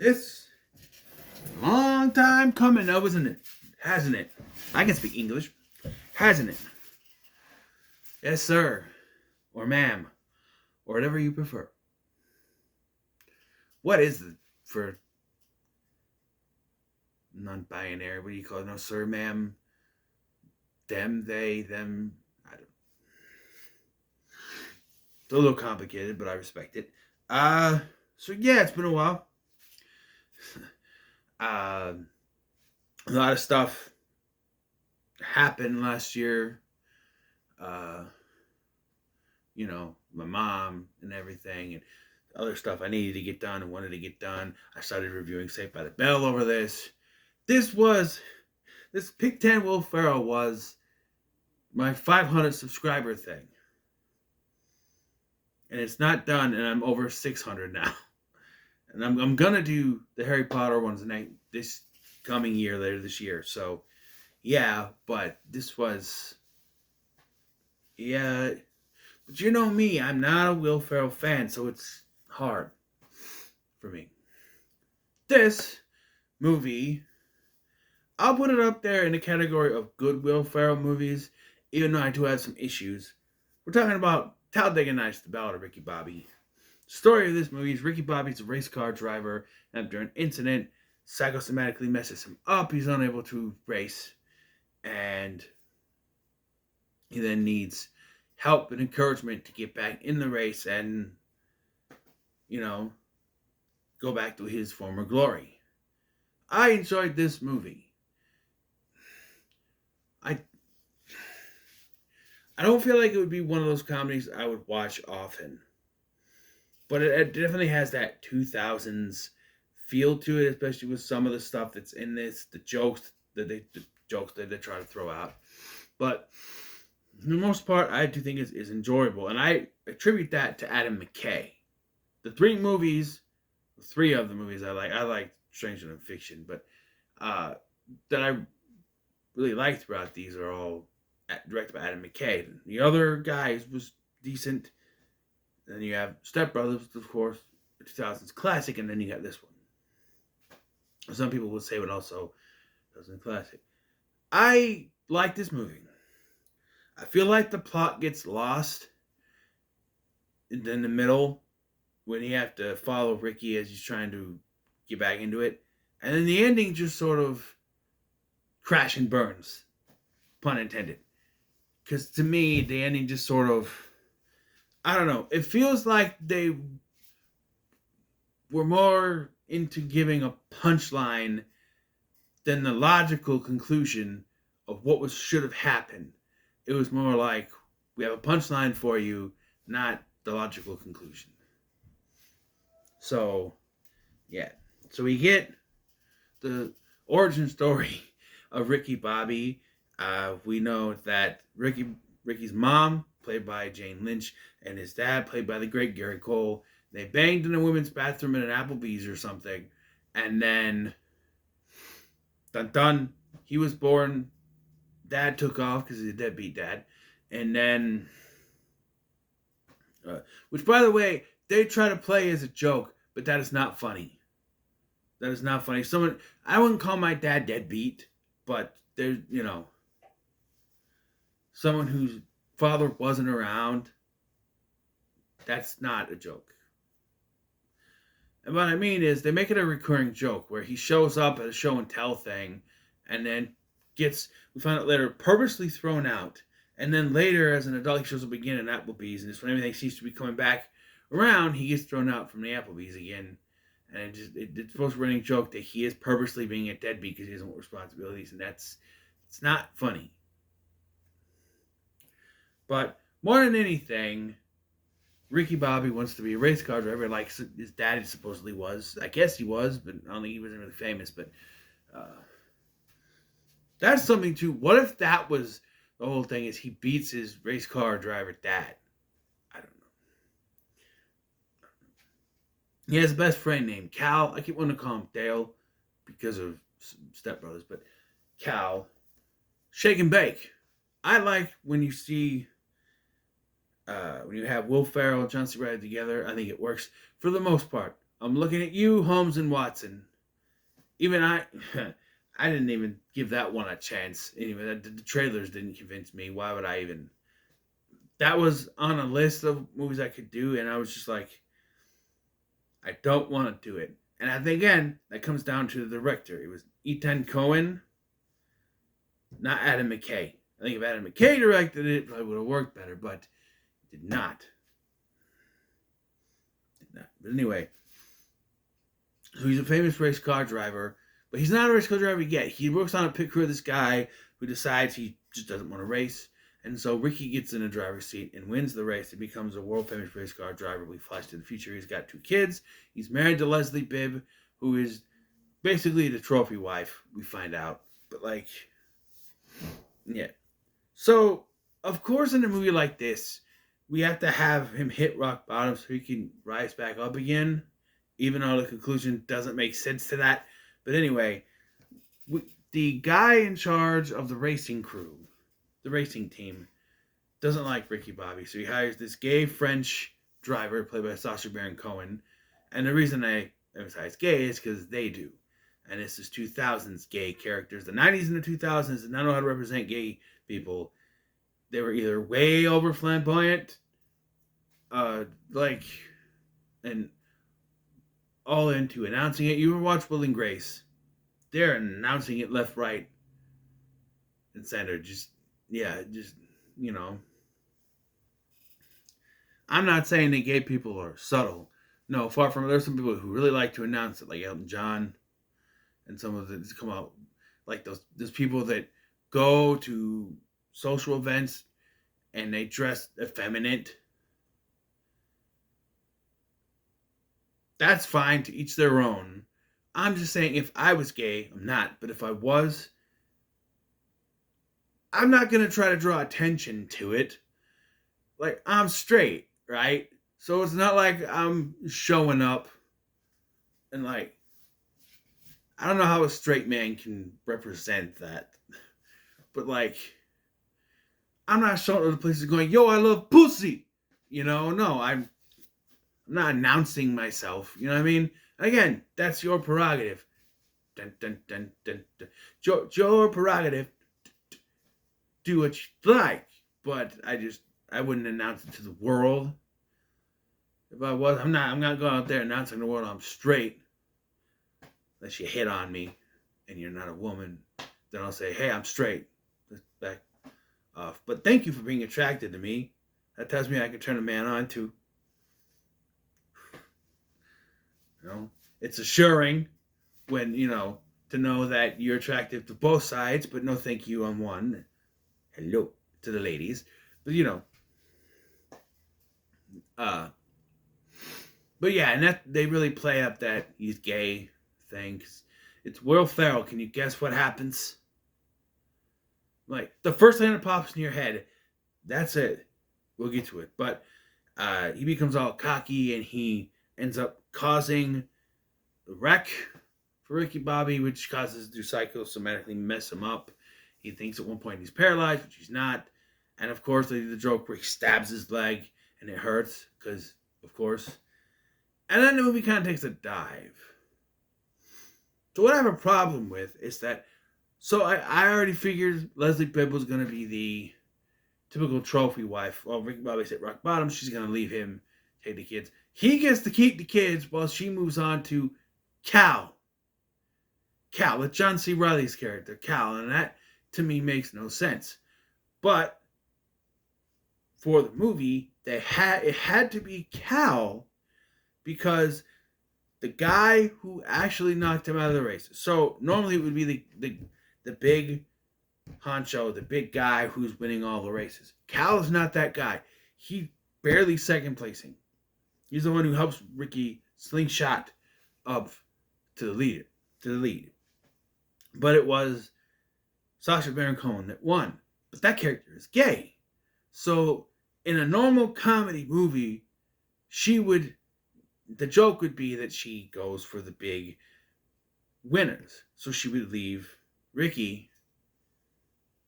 It's a long time coming, though, isn't it? Hasn't it? I can speak English. Hasn't it? Yes, sir. Or ma'am. Or whatever you prefer. What is it for non-binary? What do you call it? No, sir, ma'am. Them, they, them. I don't. It's a little complicated, but I respect it. So yeah, it's been a while. Uh, a lot of stuff happened last year. Uh, my mom and everything, and other stuff I needed to get done and wanted to get done. I started reviewing Saved by the Bell over this. This Pick 10 Will Ferrell was my 500 subscriber thing. And it's not done, and I'm over 600 now. And I'm going to do the Harry Potter ones this coming year, later this year. So, yeah, but this was... Yeah, but you know me, I'm not a Will Ferrell fan, so it's hard for me. This movie, I'll put it up there in the category of good Will Ferrell movies, even though I do have some issues. We're talking about Talladega Nights, the Ballad of Ricky Bobby. The story of this movie is Ricky Bobby's a race car driver, and after an incident, psychosomatically messes him up. He's unable to race, and he then needs help and encouragement to get back in the race and, go back to his former glory. I enjoyed this movie. I don't feel like it would be one of those comedies I would watch often. But it definitely has that 2000s feel to it, especially with some of the stuff that's in this, the jokes that they try to throw out. But for the most part, I do think is enjoyable. And I attribute that to Adam McKay. The three of the movies I like Stranger Than Fiction, but that I really like throughout these are all directed by Adam McKay. The other guys was decent. Then you have Step Brothers, of course, the 2000s classic, and then you got this one. Some people would say it also wasn't classic. I like this movie. I feel like the plot gets lost in the middle when you have to follow Ricky as he's trying to get back into it. And then the ending just sort of crash and burns. Pun intended. Because to me, the ending just sort of... I don't know. It feels like they were more into giving a punchline than the logical conclusion of what should have happened. It was more like, we have a punchline for you, not the logical conclusion. So, yeah. So we get the origin story of Ricky Bobby. We know that Ricky's mom, played by Jane Lynch, and his dad, played by the great Gary Cole, they banged in a women's bathroom in an Applebee's or something. And then, dun, he was born. Dad took off because he's a deadbeat dad. And then, which, by the way, they try to play as a joke, but that is not funny. That is not funny. I wouldn't call my dad deadbeat, but there's, someone whose father wasn't around, that's not a joke. And what I mean is, they make it a recurring joke where he shows up at a show and tell thing, and then we find out later, purposely thrown out. And then later, as an adult, he shows up again in Applebee's, and just when everything seems to be coming back around, he gets thrown out from the Applebee's again. And it's supposed to be a running joke that he is purposely being a deadbeat because he doesn't want responsibilities, and it's not funny. But more than anything, Ricky Bobby wants to be a race car driver like his daddy supposedly was. I guess he was, but I don't think he wasn't really famous. But that's something too. What if that was the whole thing, is he beats his race car driver dad? I don't know. He has a best friend named Cal. I keep wanting to call him Dale because of Step Brothers, but Cal. Shake and bake. I like when you see... when you have Will Ferrell and John C. Reilly together, I think it works for the most part. I'm looking at you, Holmes and Watson. Even I, I didn't even give that one a chance. Anyway, the trailers didn't convince me. Why would I even? That was on a list of movies I could do, and I was just like, I don't want to do it. And I think again, that comes down to the director. It was Ethan Cohen, not Adam McKay. I think if Adam McKay directed it, it probably would have worked better, but it did not. But anyway, so he's a famous race car driver, but he's not a race car driver yet. He works on a pit crew of this guy who decides he just doesn't want to race. And so Ricky gets in a driver's seat and wins the race and becomes a world famous race car driver. We flash to the future. He's got 2 kids. He's married to Leslie Bibb, who is basically the trophy wife, we find out. But like, yeah. So, of course, in a movie like this, we have to have him hit rock bottom so he can rise back up again, even though the conclusion doesn't make sense to that. But anyway, the guy in charge of the racing crew, the racing team, doesn't like Ricky Bobby, so he hires this gay French driver played by Sacha Baron Cohen. And the reason I emphasize gay is because they do. And this is 2000s gay characters. The 90s and the 2000s did not know how to represent gay people. They were either way over flamboyant, and all into announcing it. You ever watch Will and Grace? They're announcing it left, right, and center. Just, you know. I'm not saying that gay people are subtle. No, far from it. There's some people who really like to announce it, like Elton John, and some of them come out like those people that go to social events and they dress effeminate. That's fine, to each their own. I'm just saying, if I was gay, I'm not, but if I was, I'm not going to try to draw attention to it. Like, I'm straight, right? So it's not like I'm showing up and like, I don't know how a straight man can represent that. But like, I'm not showing up to places going, yo, I love pussy. No, I'm not announcing myself. You know what I mean? Again, that's your prerogative. Dun, dun, dun, dun, dun. Your prerogative. Do what you like. But I wouldn't announce it to the world. If I was, I'm not going out there announcing to the world I'm straight. Unless you hit on me and you're not a woman. Then I'll say, hey, I'm straight. Back off. But thank you for being attracted to me. That tells me I can turn a man on too. It's assuring when, to know that you're attractive to both sides, but no thank you on one. Hello to the ladies. But, but yeah, and that they really play up that he's gay thing. 'Cause it's Will Ferrell. Can you guess what happens? Like, the first thing that pops in your head, that's it. We'll get to it. But he becomes all cocky and he ends up causing the wreck for Ricky Bobby, which causes to psychosomatically mess him up. He thinks at one point he's paralyzed, which he's not. And of course, they do the joke where he stabs his leg and it hurts, because, of course. And then the movie kind of takes a dive. So what I have a problem with is that, so I already figured Leslie Bibb was going to be the typical trophy wife. Well, Ricky Bobby's hit rock bottom. She's going to leave him, take the kids. He gets to keep the kids while she moves on to Cal, with John C. Reilly's character, Cal. And that, to me, makes no sense. But for the movie, it had to be Cal, because the guy who actually knocked him out of the race. So normally it would be the big honcho, the big guy who's winning all the races. Cal is not that guy. He barely second placing. He's the one who helps Ricky slingshot up to the lead. But it was Sacha Baron Cohen that won. But that character is gay. So in a normal comedy movie, the joke would be that she goes for the big winners. So she would leave Ricky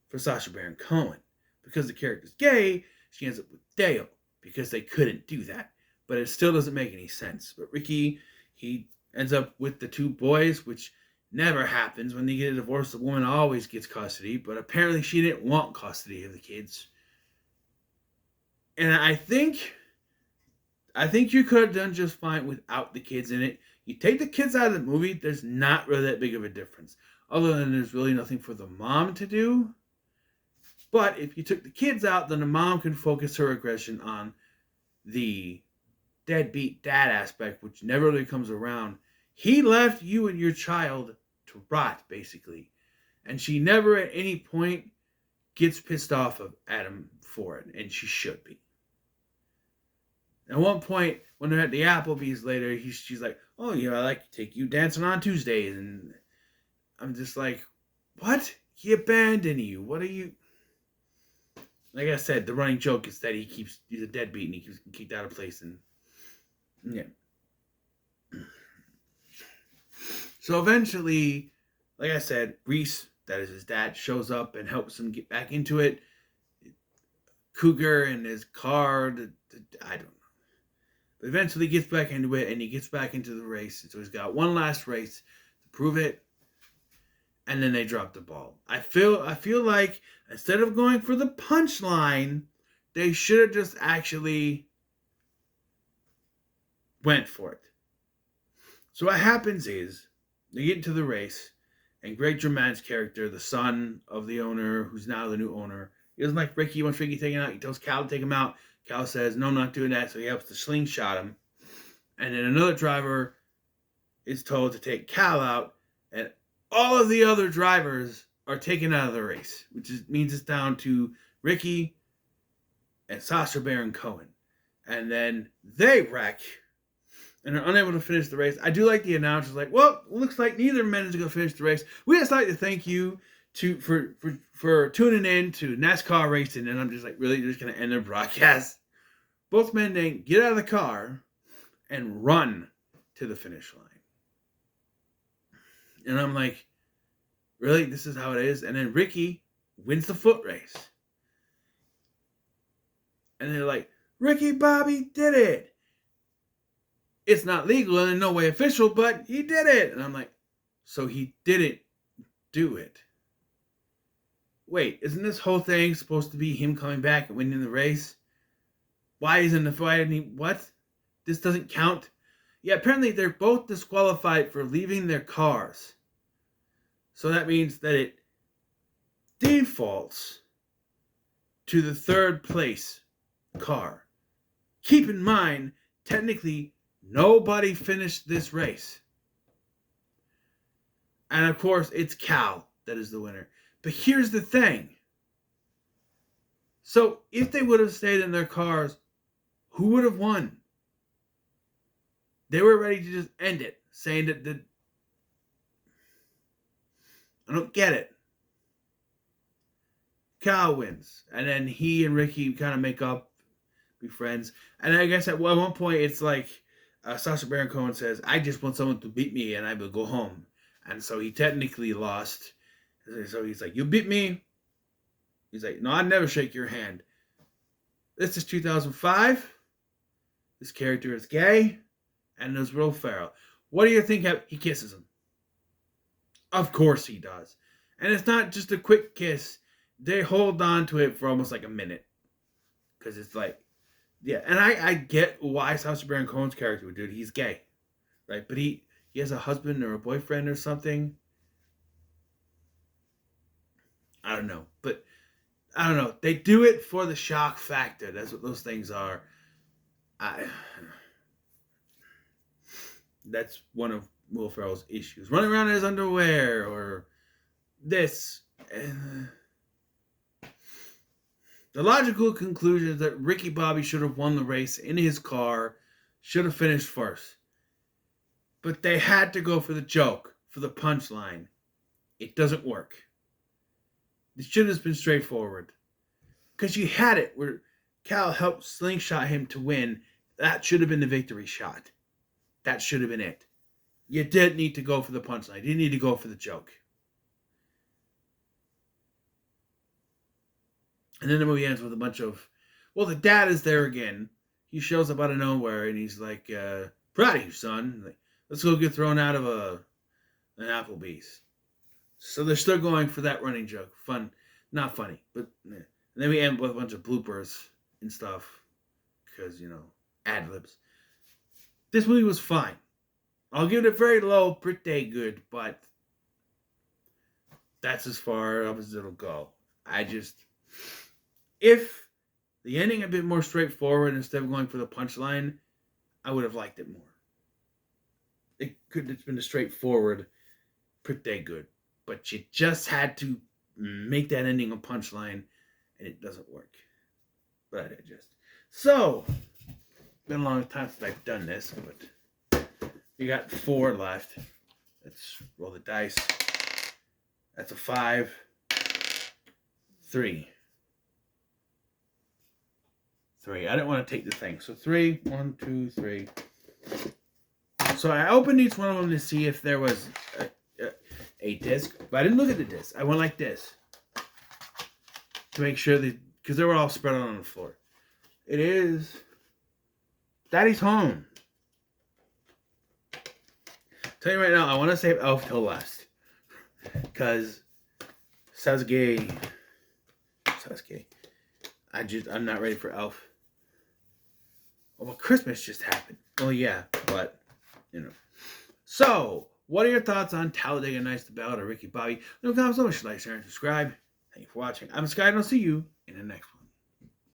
for Sacha Baron Cohen. Because the character's gay, she ends up with Dale, because they couldn't do that. But it still doesn't make any sense. But Ricky, he ends up with the two boys, which never happens. When they get a divorce, the woman always gets custody, but apparently she didn't want custody of the kids. And I think you could have done just fine without the kids in it. You take the kids out of the movie, there's not really that big of a difference. Other than there's really nothing for the mom to do. But if you took the kids out, then the mom can focus her aggression on the deadbeat dad aspect, which never really comes around. He left you and your child to rot, basically. And she never at any point gets pissed off at him for it, and she should be. At one point, when they're at the Applebee's later, she's like, "Oh, I like to take you dancing on Tuesdays." And I'm just like, what? He abandoned you. What are you... Like I said, the running joke is that he's a deadbeat and he keeps kicked out of place. And yeah. So eventually, like I said, Reese, that is his dad, shows up and helps him get back into it. Cougar and his car, I don't know. But eventually he gets back into it and he gets back into the race. So he's got one last race to prove it. And then they drop the ball. I feel like instead of going for the punchline, they should have just actually went for it. So what happens is they get into the race, and Greg Germain's character, the son of the owner, who's now the new owner, he doesn't like Ricky. He wants Ricky taken out. He tells Cal to take him out. Cal says, "No, I'm not doing that." So he helps to slingshot him. And then another driver is told to take Cal out, and all of the other drivers are taken out of the race, which means it's down to Ricky and Sacha Baron Cohen. And then they wreck and are unable to finish the race. I do like the announcers, like, "Well, looks like neither men is going to finish the race. We just like to thank you for tuning in to NASCAR racing." And I'm just like, really? You're just going to end their broadcast? Both men then get out of the car and run to the finish line. And I'm like, really? This is how it is? And then Ricky wins the foot race. And they're like, "Ricky Bobby did it. It's not legal and in no way official, but he did it." And I'm like, so he didn't do it. Wait, isn't this whole thing supposed to be him coming back and winning the race? Why didn't he, what? This doesn't count? Yeah, apparently they're both disqualified for leaving their cars. So that means that it defaults to the third place car. Keep in mind, technically, nobody finished this race. And of course, it's Cal that is the winner. But here's the thing. So if they would have stayed in their cars, who would have won? They were ready to just end it, saying that I don't get it. Cal wins. And then he and Ricky kind of make up, be friends. And I guess at one point it's like Sacha Baron Cohen says, "I just want someone to beat me and I will go home." And so he technically lost. So he's like, "You beat me?" He's like, "No, I'd never shake your hand. This is 2005. This character is gay. And there's Will Ferrell. What do you think?" He kisses him. Of course he does. And it's not just a quick kiss. They hold on to it for almost like a minute. Because it's like, yeah. And I get why Sacha Baron Cohen's character would do it. He's gay. Right? But he has a husband or a boyfriend or something. I don't know. But, I don't know. They do it for the shock factor. That's what those things are. That's one of Will Ferrell's issues. Running around in his underwear or this. The logical conclusion is that Ricky Bobby should have won the race in his car, should have finished first. But they had to go for the joke, for the punchline. It doesn't work. It should have been straightforward. Because you had it where Cal helped slingshot him to win. That should have been the victory shot. That should have been it. You didn't need to go for the punchline. You didn't need to go for the joke. And then the movie ends with a bunch of... Well, the dad is there again. He shows up out of nowhere and he's like, "Proud of you, son." Like, let's go get thrown out of an Applebee's. So they're still going for that running joke. Fun, not funny, but and then we end with a bunch of bloopers and stuff because ad libs. This movie was fine. I'll give it a very low, pretty good, but that's as far up as it'll go. If the ending had been more straightforward instead of going for the punchline, I would have liked it more. It could have been a straightforward, pretty good. But you just had to make that ending a punchline, and it doesn't work. But I digest. So, been a long time since I've done this, but we got 4 left. Let's roll the dice. That's a 5. 3. I didn't want to take the thing. So 3, 1, 2, 3. So I opened each one of them to see if there was a disc, but I didn't look at the disc. I went like this to make sure because they were all spread out on the floor. It is Daddy's Home. Tell you right now, I want to save Elf till last because Sasuke. I'm not ready for Elf. Oh, well, Christmas just happened. Oh yeah, but So, what are your thoughts on Talladega Nights, the Ballad of Ricky Bobby? No comments, so much like, share, and subscribe. Thank you for watching. I'm Sky, and I'll see you in the next one.